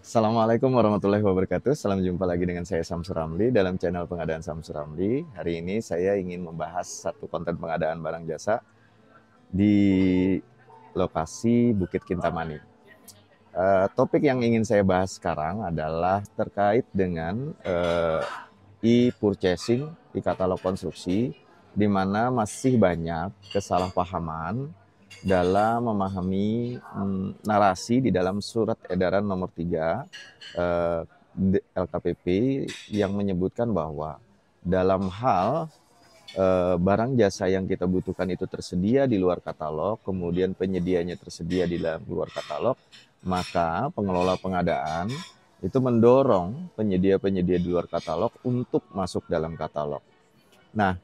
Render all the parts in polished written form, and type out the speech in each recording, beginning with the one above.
Assalamualaikum warahmatullahi wabarakatuh. Salam jumpa lagi dengan saya Samsur Ramli dalam channel pengadaan Samsur Ramli. Hari ini saya ingin membahas satu konten pengadaan barang jasa di lokasi Bukit Kintamani. Topik yang ingin saya bahas sekarang adalah terkait dengan e-purchasing, e-katalog konstruksi, di mana masih banyak kesalahpahaman dalam memahami narasi di dalam surat edaran nomor 3 LKPP yang menyebutkan bahwa dalam hal barang jasa yang kita butuhkan itu tersedia di luar katalog, kemudian penyedianya tersedia di dalam luar katalog, maka pengelola pengadaan itu mendorong penyedia-penyedia di luar katalog untuk masuk dalam katalog. Nah,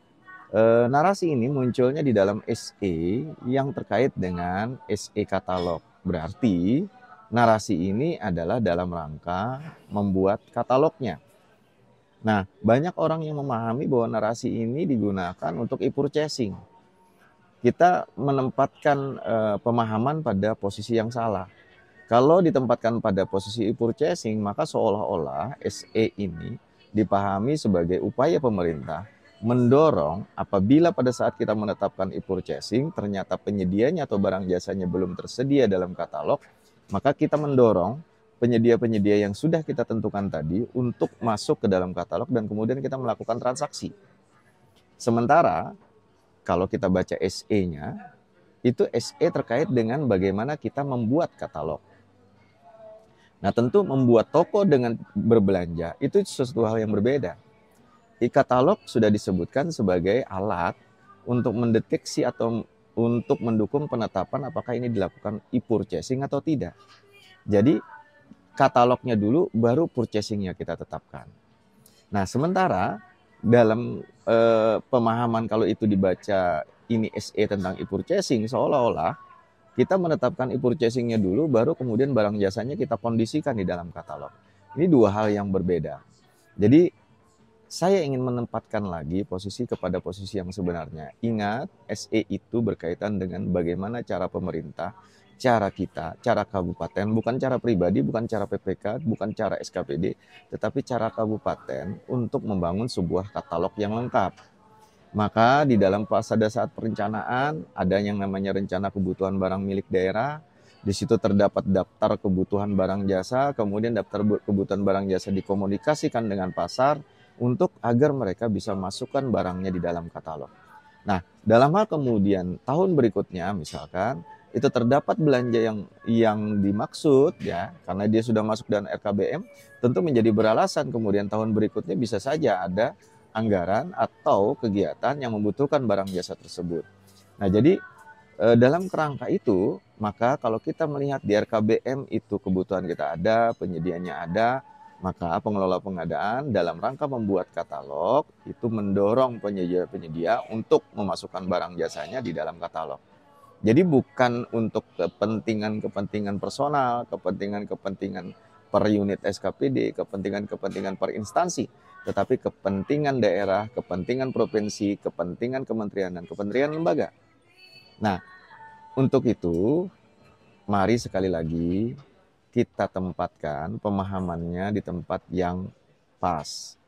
narasi ini munculnya di dalam SE yang terkait dengan SE katalog. Berarti narasi ini adalah dalam rangka membuat katalognya. Nah, banyak orang yang memahami bahwa narasi ini digunakan untuk e-purchasing. Kita menempatkan pemahaman pada posisi yang salah. Kalau ditempatkan pada posisi e-purchasing, maka seolah-olah SE ini dipahami sebagai upaya pemerintah mendorong apabila pada saat kita menetapkan e-purchasing ternyata penyedianya atau barang jasanya belum tersedia dalam katalog, maka kita mendorong penyedia-penyedia yang sudah kita tentukan tadi untuk masuk ke dalam katalog dan kemudian kita melakukan transaksi. Sementara kalau kita baca SE-nya, itu SE terkait dengan bagaimana kita membuat katalog. Nah, tentu membuat toko dengan berbelanja itu sesuatu hal yang berbeda. E-katalog sudah disebutkan sebagai alat untuk mendeteksi atau untuk mendukung penetapan apakah ini dilakukan e-purchasing atau tidak. Jadi katalognya dulu baru purchasingnya kita tetapkan. Nah, sementara dalam pemahaman kalau itu dibaca ini SE tentang e-purchasing, seolah-olah kita menetapkan e-purchasingnya dulu, baru kemudian barang jasanya kita kondisikan di dalam katalog. Ini dua hal yang berbeda. Jadi saya ingin menempatkan lagi posisi kepada posisi yang sebenarnya. Ingat, SE itu berkaitan dengan bagaimana cara pemerintah, cara kita, cara kabupaten, bukan cara pribadi, bukan cara PPK, bukan cara SKPD, tetapi cara kabupaten untuk membangun sebuah katalog yang lengkap. Maka di dalam pada saat perencanaan ada yang namanya rencana kebutuhan barang milik daerah. Di situ terdapat daftar kebutuhan barang jasa, kemudian daftar kebutuhan barang jasa dikomunikasikan dengan pasar untuk agar mereka bisa masukkan barangnya di dalam katalog. Nah, dalam hal kemudian tahun berikutnya misalkan itu terdapat belanja yang dimaksud ya, karena dia sudah masuk dalam RKBM, tentu menjadi beralasan kemudian tahun berikutnya bisa saja ada anggaran atau kegiatan yang membutuhkan barang jasa tersebut. Nah, jadi dalam kerangka itu, maka kalau kita melihat di RKBM itu kebutuhan kita ada, penyediaannya ada, maka pengelola pengadaan dalam rangka membuat katalog itu mendorong penyedia-penyedia untuk memasukkan barang jasanya di dalam katalog. Jadi bukan untuk kepentingan-kepentingan personal, kepentingan-kepentingan per unit SKPD, kepentingan-kepentingan per instansi, tetapi kepentingan daerah, kepentingan provinsi, kepentingan kementerian, dan kementerian lembaga. Nah, untuk itu, mari sekali lagi kita tempatkan pemahamannya di tempat yang pas.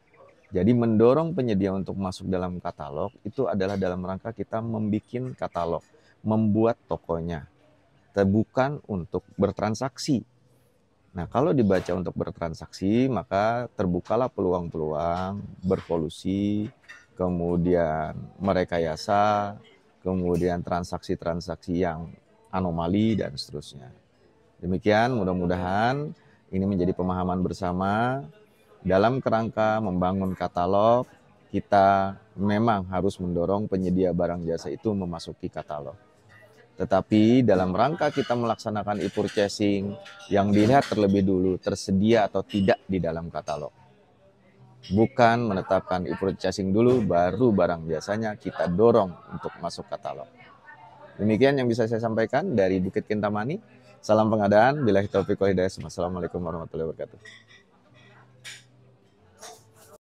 Jadi mendorong penyedia untuk masuk dalam katalog itu adalah dalam rangka kita membuat katalog, membuat tokonya, bukan untuk bertransaksi. Nah, kalau dibaca untuk bertransaksi, maka terbukalah peluang-peluang berkolusi, kemudian merekayasa, kemudian transaksi-transaksi yang anomali, dan seterusnya. Demikian, mudah-mudahan ini menjadi pemahaman bersama. Dalam kerangka membangun katalog, kita memang harus mendorong penyedia barang jasa itu memasuki katalog. Tetapi dalam rangka kita melaksanakan e-purchasing, yang dilihat terlebih dulu tersedia atau tidak di dalam katalog. Bukan menetapkan e-purchasing dulu, baru barang jasanya kita dorong untuk masuk katalog. Demikian yang bisa saya sampaikan dari Bukit Kintamani. Salam pengadaan, billahi taufiq wal hidayah. Wassalamualaikum warahmatullahi wabarakatuh.